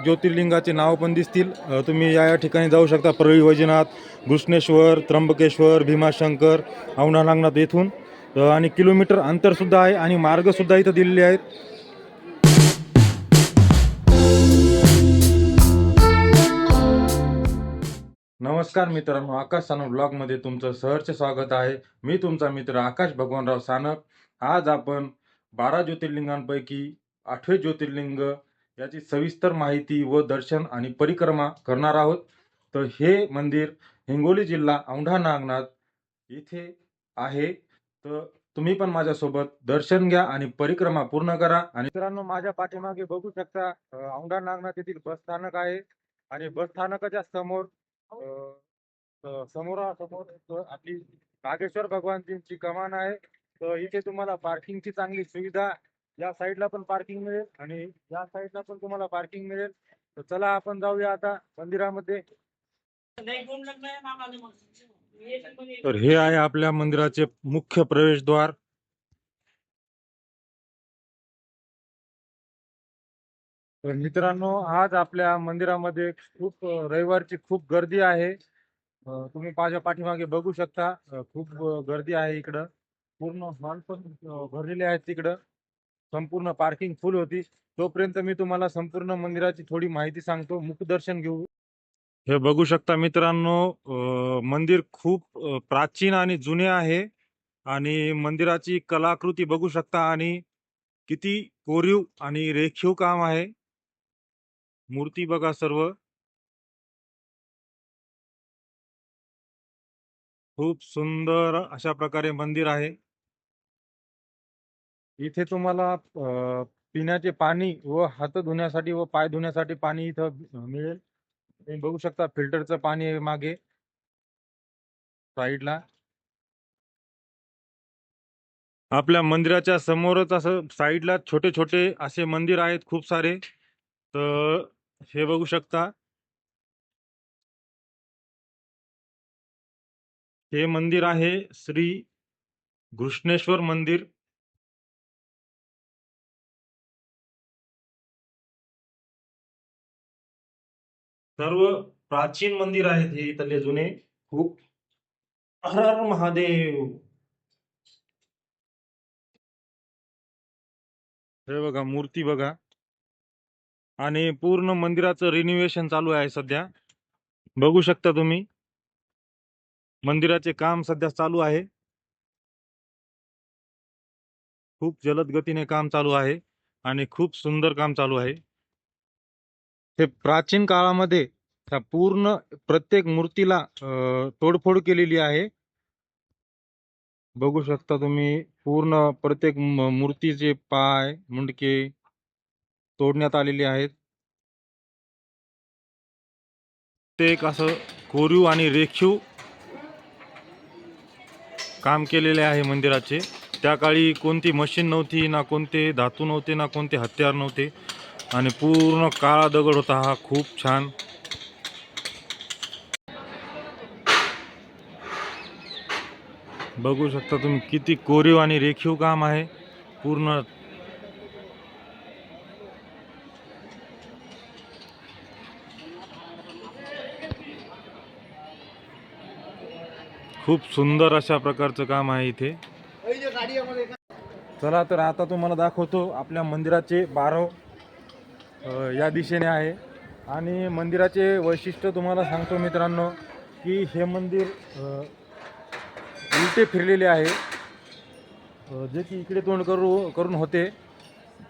ज्योतिर्लिंगाचे नाव पण दिसतील. तुम्ही या ठिकाणी जाऊ शकता. परळी वैजनाथ, घृष्णेश्वर, त्र्यंबकेश्वर, भीमाशंकर, औंढा नागनाथ येथून. आणि किलोमीटर अंतर सुद्धा आहे आणि मार्ग सुद्धा इथं दिलेले आहेत. नमस्कार मित्रांनो, आकाश सानप ब्लॉगमध्ये तुमचं सहर्ष स्वागत आहे. मी तुमचा मित्र आकाश भगवानराव सानप. आज आपण 12 ज्योतिर्लिंगांपैकी 8वे ज्योतिर्लिंग याची सविस्तर माहिती व दर्शन आणि परिक्रमा करणार आहोत. तर हे मंदिर हिंगोली जिल्हा औंढा नागनाथ इथे आहे. तर तुम्ही पण माझ्यासोबत दर्शन घ्या आणि परिक्रमा पूर्ण करा. आणि मित्रांनो, माझ्या पाठीमागे बघू शकता औंढा नागनाथ येथील बस स्थानक आहे आणि बस स्थानकाच्या समोर समोरासमोर आपली नागेश्वर भगवानजींची कमान आहे. तर इथे तुम्हाला पार्किंगची चांगली सुविधा, या साईडला पण पार्किंग मिळेल आणि या साईडला पण तुम्हाला पार्किंग मिळेल. तर चला आपण जाऊया आता मंदिरामध्ये. तर हे आहे आपल्या मंदिराचे मुख्य प्रवेशद्वार. तर मित्रांनो, आज आपल्या मंदिरामध्ये खूप रविवारची खूप गर्दी आहे. तुम्ही माझ्या पाठीमागे बघू शकता. खूप गर्दी आहे इकडं. पूर्ण हॉल पण भरलेले आहेत तिकडं. संपूर्ण पार्किंग फुल होती. तोपर्यंत मी तुम्हाला संपूर्ण मंदिराची थोडी माहिती सांगतो. मुखदर्शन घेऊ. हे बघू शकता मित्रांनो, मंदिर खूप प्राचीन आणि जुने आहे आणि मंदिराची कलाकृती बघू शकता आणि किती कोरीव आणि रेखीव काम आहे. मूर्ती बघा सर्व. खूप सुंदर अशा प्रकारे मंदिर आहे. इथे तुम्हाला पिण्याचे पाणी व हात धुण्यासाठी व पाय धुण्यासाठी पाणी इथं मिळेल. तुम्ही बघू शकता फिल्टरचं पाणी आहे मागे साईडला. आपल्या मंदिराच्या समोरच असं साईडला छोटे छोटे असे मंदिर आहेत खूप सारे. तर हे बघू शकता. हे मंदिर आहे श्री घृष्णेश्वर मंदिर. सर्व प्राचीन मंदिर आहेत हे इथले जुने खूप. हर हर महादेव. हे बघा मूर्ती बघा. आणि पूर्ण मंदिराचं रिनोव्हेशन चालू आहे सध्या. बघू शकता तुम्ही. मंदिराचे काम सध्या चालू आहे. खूप जलद गतीने काम चालू आहे आणि खूप सुंदर काम चालू आहे. हे प्राचीन काळामध्ये त्या पूर्ण प्रत्येक मूर्तीला तोडफोड केलेली आहे. बघू शकता तुम्ही. पूर्ण प्रत्येक मूर्तीचे पाय मुंडके तोडण्यात आलेले आहेत. ते एक असं कोरीव आणि रेखीव काम केलेले आहे मंदिराचे. त्या काळी कोणती मशीन नव्हती, ना कोणते धातू नव्हते, ना कोणते हत्यार नव्हते आणि पूर्ण काळा दगड होता हा. खूप छान. बघू शकता तुम्ही किती कोरीव आणि रेखीव काम आहे पूर्ण. खूप सुंदर अशा प्रकारचं काम आहे इथे. चला तर आता तुम्हाला दाखवतो आपल्या मंदिराचे बारव या दिशेने आहे. आणि मंदिराचे वैशिष्ट्य तुम्हाला सांगतो मित्रांनो, की हे मंदिर उलटे फिरलेले आहे. जे की इकडे तोंड करून होते,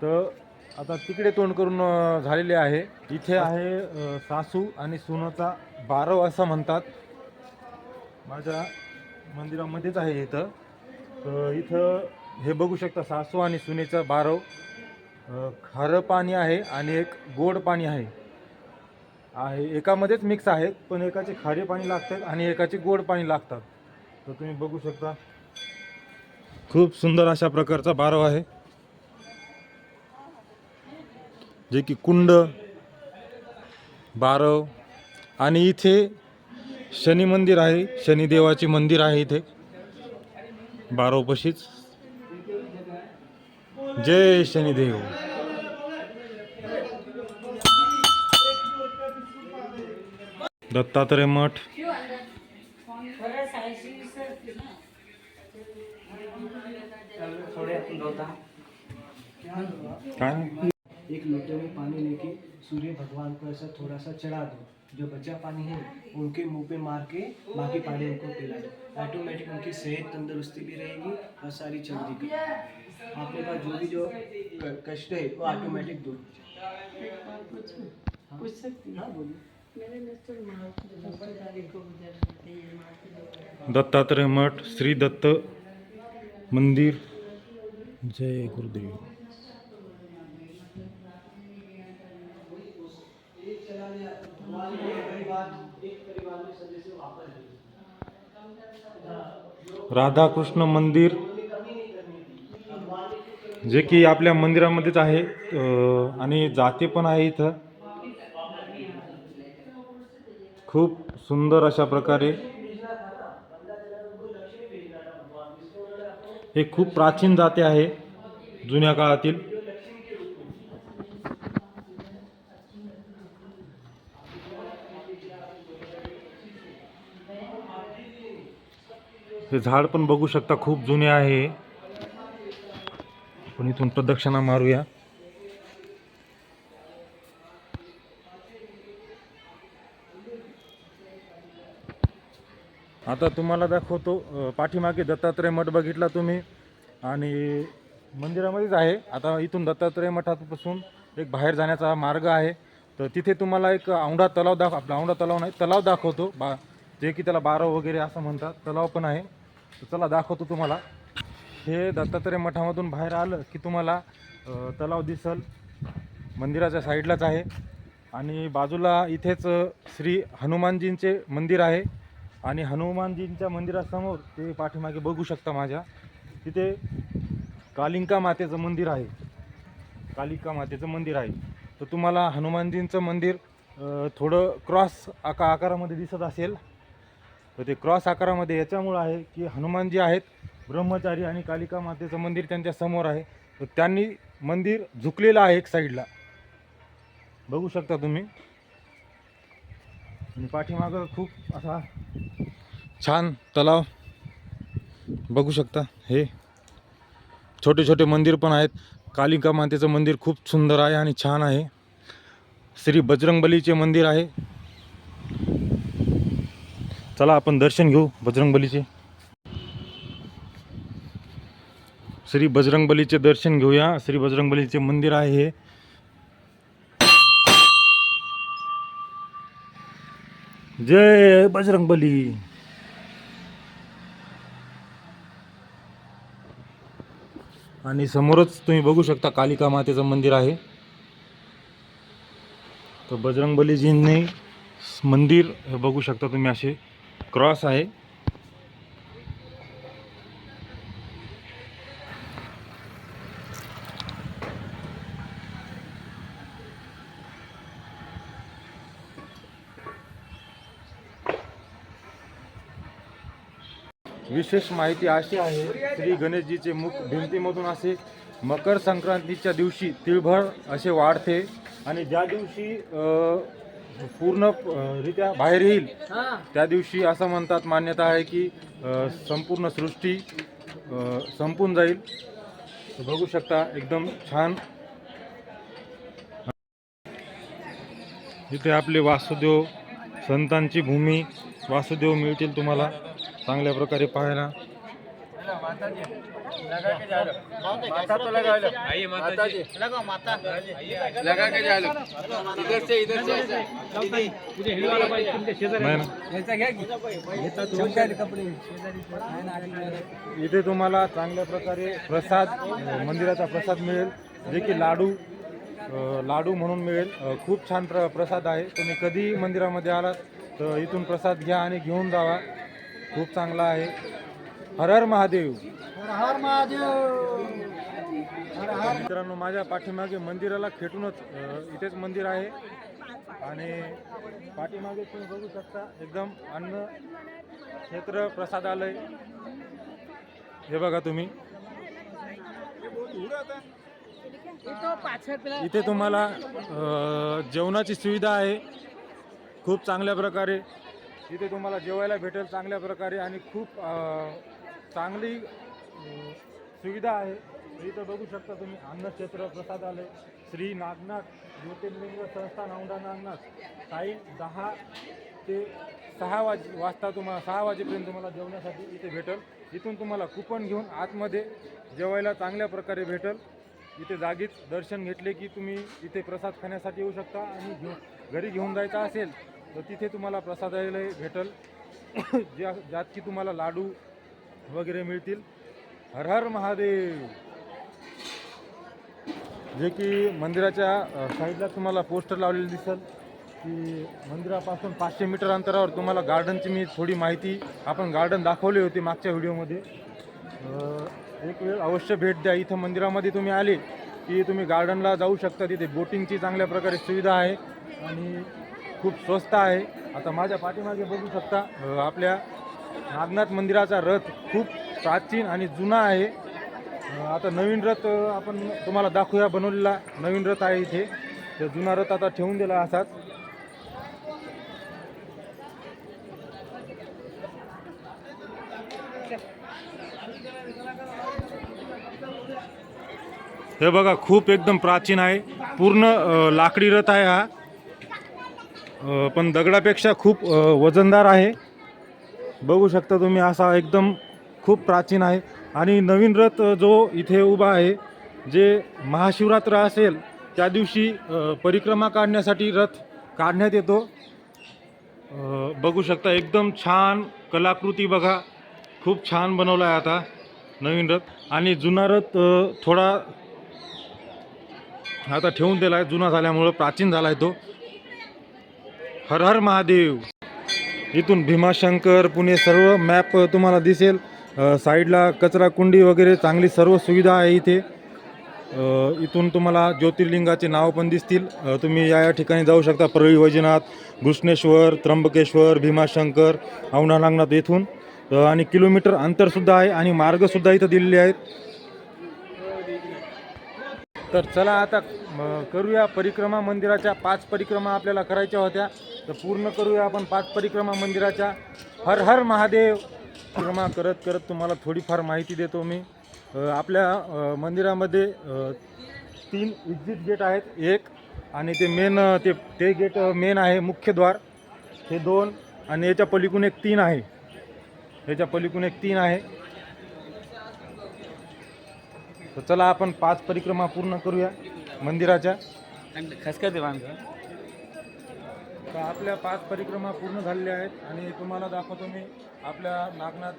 तर आता तिकडे तोंड करून झालेले आहे. इथे आहे सासू आणि सुनेचा बारव असं म्हणतात. माझ्या मंदिरामध्येच आहे इथं. तर इथं हे बघू शकता सासू आणि सुनेचा बारव. खारं पाणी आहे आणि एक गोड पाणी आहे. एकामध्येच मिक्स आहेत, पण एकाचे खारे पाणी लागतात आणि एकाचे गोड पाणी लागतात. तर तुम्ही बघू शकता खूप सुंदर अशा प्रकारचा बारव आहे, जे की कुंड बारव. आणि इथे शनी मंदिर आहे, शनिदेवाचे मंदिर आहे इथे बारवपाशीच. जय शनिदेव. दत्तात्रय मठ. काय एक लोटे में पानी लेके सूर्य भगवान को ऐसा थोड़ा सा चढ़ा दो, जो बचा पानी है उनके मुंह पे मार के बाकी पानी उनको पिला दो। ऑटोमेटिक उनकी सेहत तंदुरुस्ती भी रहेगी और सारी चर्बी का आपके पास जो भी जो कष्ट है वो ऑटोमेटिक दूर हो जाएगा। पूछ सकती? हाँ बोलिए। दत्तात्रय मठ, श्री दत्त मंदिर. जय गुरुदेव. राधाकृष्ण मंदिर, जे की आपल्या मंदिरामध्येच आहे आणि जाते पण आहे इथं. खूप सुंदर अशा प्रकारे हे खूप प्राचीन जाते आहे जुन्या काळातील. हे झाड पण बघू शकता खूप जुने आहे. आपण इथून प्रदक्षिणा मारूया. आता तुम्हाला दाखवतो पाठीमागे दत्तात्रय मठ बघितला तुम्ही आणि मंदिरामध्येच आहे. आता इथून दत्तात्रय मठापासून एक बाहेर जाण्याचा मार्ग आहे. तर तिथे तुम्हाला एक औंढा तलाव आपला औंढा तलाव नाही तलाव दाखवतो जे की त्याला बारव वगैरे असं म्हणतात. तलाव पण आहे. तर चला दाखवतो तुम्हाला. हे दत्तात्रय मठामधून बाहेर आलं की तुम्हाला तलाव दिसल. मंदिराच्या साईडलाच आहे आणि बाजूला इथेच श्री हनुमानजींचे मंदिर आहे आणि हनुमानजींच्या मंदिरासमोर ते पाठीमागे बघू शकता माझ्या तिथे कालिका मातेचं मंदिर आहे. कालिका मातेचं मंदिर आहे. तर तुम्हाला हनुमानजींचं मंदिर थोडं क्रॉस आकारामध्ये दिसत असेल. तर ते क्रॉस आकारामध्ये याच्यामुळं आहे की हनुमानजी आहेत ब्रह्मचारी आणि कालिका मातेचं मंदिर त्यांच्या समोर आहे. तर त्यांनी मंदिर झुकलेलं आहे एक साईडला बघू शकता तुम्ही. आणि पाठीमागं खूप असा छान तलाव बघू शकता. हे छोटे छोटे मंदिर पण आहेत. कालिका मातेचं मंदिर खूप सुंदर आहे आणि छान आहे. श्री बजरंगबलीचे मंदिर आहे. चला आपण दर्शन घेऊ बजरंगबलीचे. श्री बजरंगबलीचे दर्शन घेऊया. श्री बजरंगबलीचे मंदिर आहे हे. जय बजरंगबली. आणि समोरच तुम्ही बघू शकता कालिका मातेचं मंदिर आहे. तर बजरंगबलीजींनी मंदिर हे बघू शकता तुम्ही असे क्रॉस आहे. विशेष माहिती अशी आहे श्री गणेशजीचे मुख भिंतीमधून असे मकर संक्रांतीच्या दिवशी तिळभर असे वाढते आणि ज्या दिवशी पूर्ण रित्या बाहेर येईल त्या दिवशी असं म्हणतात मान्यता आहे की संपूर्ण सृष्टी संपून जाईल. बघू शकता एकदम छान. इथे आपले वासुदेव संतांची भूमी वासुदेव मिळतील तुम्हाला चांगल्या प्रकारे पाहायला. इथे तुम्हाला चांगल्या प्रकारे प्रसाद मंदिराचा प्रसाद मिळेल जे की लाडू म्हणून मिळेल. खूप छान प्रसाद आहे. तुम्ही कधी मंदिरामध्ये आलात तर इथून प्रसाद घ्या आणि घेऊन जावा. खूप चांगला आहे. हर हर महादेव. हर महादेव. मित्रांनो माझ्या पाठीमागे मंदिराला खेटूनच इथेच मंदिर आहे आणि पाठीमागे तुम्ही बघू शकता एकदम अन्न क्षेत्र प्रसादालय हे बघा तुम्ही. इथे तुम्हाला जेवणाची सुविधा आहे. खूप चांगल्या प्रकारे इथे तुम्हाला जेवायला भेटेल चांगल्या प्रकारे आणि खूप चांगली सुविधा आहे. इथं बघू शकता तुम्ही अन्नक्षेत्र प्रसादालय श्री नागनाथ ज्योतिर्लिंग संस्थान औंढा नागनाथ टाईम 10 ते 6 वाजता तुम्हाला 6 वाजेपर्यंत तुम्हाला जेवण्यासाठी इथे भेटेल. इथून तुम्हाला कुपन घेऊन आतमध्ये जेवायला चांगल्या प्रकारे भेटेल. इथे जागीच दर्शन घेतले की तुम्ही इथे प्रसाद खाण्यासाठी येऊ शकता आणि घरी घेऊन जायचा असेल तर तिथे तुम्हाला प्रसादालय भेटेल ज्यात की तुम्हाला लाडू वगैरे मिळतील. हर हर महादेव. जे की मंदिराच्या साईडला तुम्हाला पोस्टर लावलेले दिसेल की मंदिरापासून 500 मीटर अंतरावर तुम्हाला गार्डनची मी थोडी माहिती आपण गार्डन दाखवली होती मागच्या व्हिडिओमध्ये. एक वेळ अवश्य भेट द्या. इथं मंदिरामध्ये तुम्ही आले की तुम्ही गार्डनला जाऊ शकता. तिथे बोटिंगची चांगल्या प्रकारे सुविधा आहे आणि खूप स्वस्त आहे. आता माझ्या पाठीमागे बघू शकता आपल्या नागनाथ मंदिराचा रथ खूप प्राचीन आणि जुना आहे. आता नवीन रथ आपण तुम्हाला दाखवूया. बनवलेला नवीन रथ आहे इथे. तर जुना रथ आता ठेवून दिला असाच. हे बघा खूप एकदम प्राचीन आहे. पूर्ण लाकडी रथ आहे हा. पण दगडापेक्षा खूप वजनदार आहे. बघू शकता तुम्ही असा एकदम खूप प्राचीन आहे. आणि नवीन रथ जो इथे उभा आहे जे महाशिवरात्र असेल त्या दिवशी परिक्रमा काढण्यासाठी रथ काढण्यात येतो. बघू शकता एकदम छान कलाकृती बघा. खूप छान बनवला आहे आता नवीन रथ. आणि जुना रथ थोडा आता ठेवून दिला आहे. जुना झाल्यामुळं प्राचीन झाला आहे तो. हर हर महादेव. इथून भीमाशंकर पुणे सर्व मॅप तुम्हाला दिसेल. साईडला कचरा कुंडी वगैरे चांगली सर्व सुविधा आहे इथे. इथून तुम्हाला ज्योतिर्लिंगाचे नाव पण दिसतील. तुम्ही या ठिकाणी जाऊ शकता. परळी वैजनाथ, घृष्णेश्वर, त्र्यंबकेश्वर, भीमाशंकर, औंढा नागनाथ येथून. आणि किलोमीटर अंतरसुद्धा आहे आणि मार्गसुद्धा इथं दिलेले आहेत. तर चला आता करूया परिक्रमा. मंदिराच्या 5 परिक्रमा आपल्याला करायच्या होत्या तर पूर्ण करूया आपण 5 परिक्रमा मंदिराच्या. हर हर महादेव. परिक्रमा करत करत तुम्हाला थोडीफार माहिती देतो मी. आपल्या मंदिरामध्ये 3 एक्झिट गेट आहेत. एक आणि ते मेन ते गेट मेन आहे मुख्यद्वार. हे 2 आणि याच्या पलीकडून एक 3 आहे. याच्या पलीकडून एक 3 आहे. तर चला आपण 5 परिक्रमा पूर्ण करूया मंदिराच्या. खसखस दिवाण तर आपल्या 5 परिक्रमा पूर्ण झालेल्या आहेत आणि तुम्हाला दाखवतो मी आपल्या नागनाथ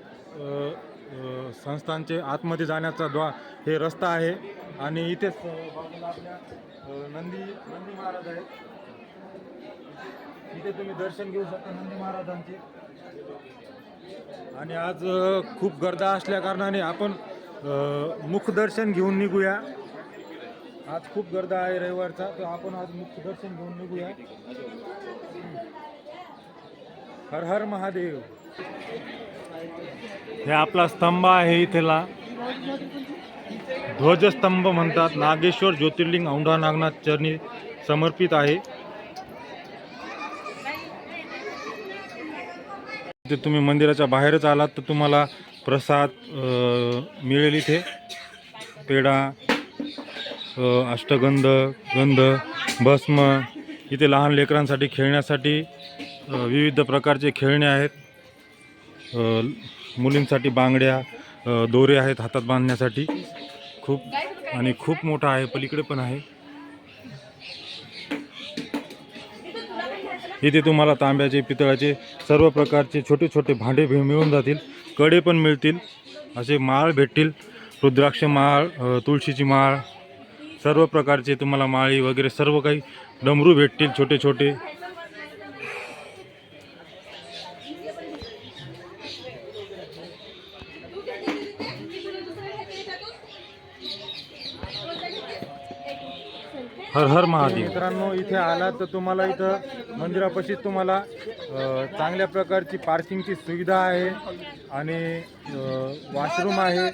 संस्थानचे आतमध्ये जाण्याचा हे रस्ता आहे. आणि इथेच बाजूला आपल्या नंदी महाराज आहेत. इथे तुम्ही दर्शन घेऊ शकता नंदी महाराजांचे. आणि आज खूप गर्दा असल्या कारणाने आपण मुखदर्शन घेऊन निघूया. आज खूप गर्दा आहे रविवारचा तर आपण आज मुखदर्शन घेऊन निघूया. हर हर महादेव. हे आपला स्तंभ आहे. इथला ध्वजस्तंभ म्हणतात. नागेश्वर ज्योतिर्लिंग औंढा नागनाथ चरणी समर्पित आहे. इथे तुम्ही मंदिराच्या बाहेरच आलात तर तुम्हाला प्रसाद मिळेल. इथे पेढा, अष्टगंध, गंध, भस्म. इथे लहान लेकरांसाठी खेळण्यासाठी विविध प्रकारचे खेळणे आहेत. मुलींसाठी बांगड्या, दोरे आहेत हातात बांधण्यासाठी. खूप मोठा आहे. पलीकडे पण आहे. इथे तुम्हाला तांब्याचे, पितळाचे सर्व प्रकारचे छोटे छोटे भांडे मिळून जातील. कडे पण मिळतील. असे माळ भेटतील. रुद्राक्ष माळ, तुळशीची माळ, सर्व प्रकारचे तुम्हाला माळी वगैरे सर्व काही. डमरू भेटतील छोटे छोटे. हर हर महादेव. मित्रांनो इथे आलात तर तुम्हाला इथं मंदिरापाशी तुम्हाला चांगल्या प्रकारची पार्किंगची सुविधा आहे आणि वॉशरूम आहे.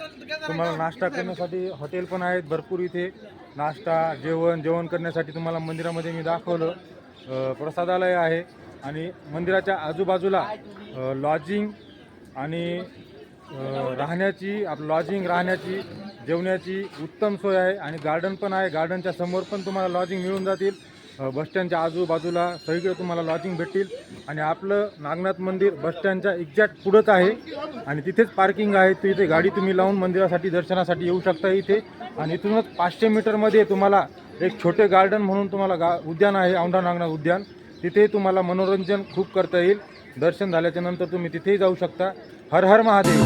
तुम्हाला नाश्ता करण्यासाठी हॉटेल पण आहेत भरपूर. इथे नाश्ता जेवण करण्यासाठी तुम्हाला मंदिरामध्ये मी दाखवलं. प्रसादालय आहे. आणि मंदिराच्या आजूबाजूला लॉजिंग आणि राहण्याची जेवण्याची उत्तम सोय आहे आणि गार्डन पण आहे. गार्डनच्या समोर पण तुम्हाला लॉजिंग मिळून जातील. बसस्टँडच्या आजूबाजूला सगळीकडे तुम्हाला लॉजिंग भेटतील आणि आपलं नागनाथ मंदिर बसस्टँडच्या एक्झॅक्ट पुढंच आहे आणि तिथेच पार्किंग आहे. तर इथे गाडी तुम्ही लावून मंदिरासाठी दर्शनासाठी येऊ शकता इथे. आणि इथूनच 500 मीटरमध्ये तुम्हाला एक छोटे गार्डन म्हणून तुम्हाला उद्यान आहे, औंढा नागनाथ उद्यान. तिथे तुम्हाला मनोरंजन खूप करता येईल. दर्शन झाल्याच्या नंतर तुम्ही तिथेही जाऊ शकता. हर हर महादेव.